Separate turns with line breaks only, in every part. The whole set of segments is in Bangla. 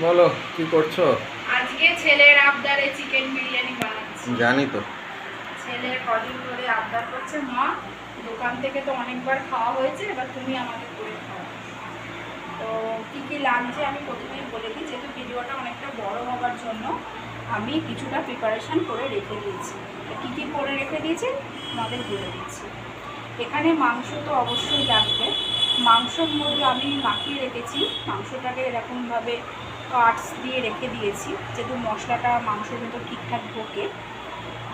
বলো কি করছো?
আজকে ছেলের আবদারে চিকেন বিরিয়ানি বানাচ্ছি।
জানি তো।
ছেলের কদিন ধরে আবদার করছে, মা দোকান থেকে তো অনেকবার খাওয়া হয়েছে, এবার তুমি আমাকে করে খাও। তো কী কী লাগছে আমি প্রথমেই বলে দিই, যেহেতু ভিডিওটা অনেকটা বড় হওয়ার জন্য আমি কিছুটা প্রিপারেশান করে রেখে দিয়েছি। কী কী করে রেখে দিয়েছি আমাদের বলে দিচ্ছি। এখানে মাংস তো অবশ্যই লাগবে। মাংসর মধ্যে আমি মাখিয়ে রেখেছি, মাংসটাকে এরকমভাবে কাটস দিয়ে রেখে দিয়েছি, যেহেতু মশলাটা মাংসের ভেতর ঠিকঠাক ঢোকে।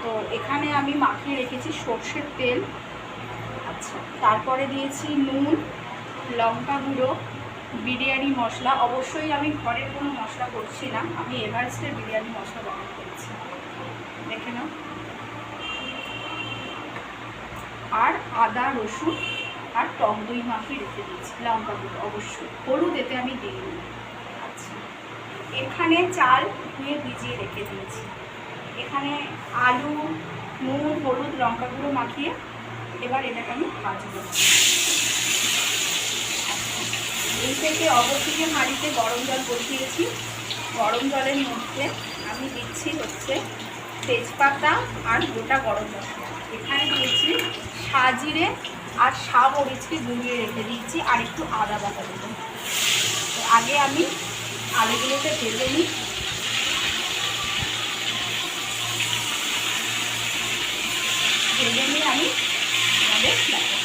তো এখানে আমি মাখিয়ে রেখেছি সর্ষের তেল। আচ্ছা, তারপরে দিয়েছি নুন, লঙ্কা গুঁড়ো, বিরিয়ানি মশলা। অবশ্যই আমি ঘরের কোনো মশলা করছি না, আমি এভারেস্টের বিরিয়ানি মশলা ব্যবহার করেছি, দেখে নাও। আর আদা রসুন আর টক দই মাখিয়ে রেখে দিয়েছি, লঙ্কা গুঁড়ো অবশ্যই, হলুদ এতে আমি দিইনি। আচ্ছা, এখানে চাল ধুয়ে ভিজিয়ে রেখে দিয়েছি। এখানে আলু, নুন, হলুদ, লঙ্কা গুঁড়ো মাখিয়ে এবার এটাকে আমি ভাজবো। এই থেকে অবশ্যই হাঁড়িতে গরম জল বসিয়েছি। গরম জলের মধ্যে আমি দিচ্ছি হচ্ছে তেজপাতা আর গোটা গরম মশলা। এখানে দিয়েছি সাজিরে আর মরিচকে গুঁড়িয়ে রেখে দিয়েছি, আর একটু আদা বাটা দেবো। তো আগে আমি আলুগুলোকে ভেজে নিই। ভেজে নিয়ে আমি আমাদের দেখো।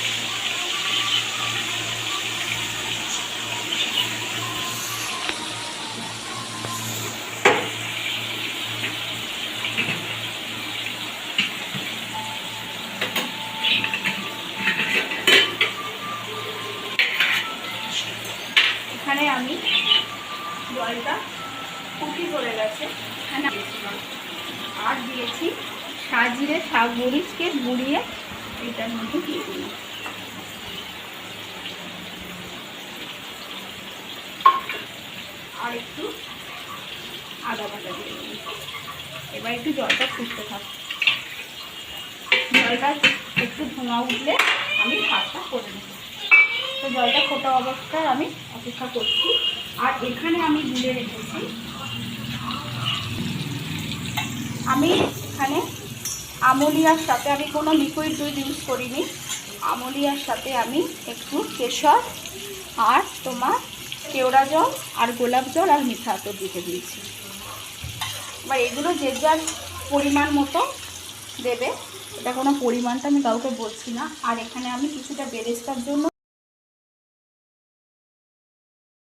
এখানে আমি জলটা ফুটি করে গেছে, এখানে দিয়েছিলাম আর দিয়েছি সাজিরে মরিচকে গুঁড়িয়ে এটার মধ্যে দিয়ে দিই। আর একটু আদা বাটা দিয়ে দিই। এবার একটু জলটা ফুটতে থাক। জলটা একটু ধোঁয়া উঠলে আমি ভাতটা করে নেব। তো জলটা ফোটা অবস্থায় আমি অপেক্ষা করছি। আর এখানে আমি গুলে রেখেছি, আমি এখানে আমুলিয়ার সাথে, আমি কোনো লিকুইড দুধ ইউজ করিনি, আমুলিয়ার সাথে আমি একটু কেশর আর তোমার কেওড়া জল আর গোলাপ জল আর মিঠা আতর দিতে দিয়েছি। এবার এগুলো যে যার পরিমাণ মতো দেবে, এটা কোনো পরিমাণটা আমি কাউকে বলছি না। আর এখানে আমি কিছুটা বেরেস্তার জন্য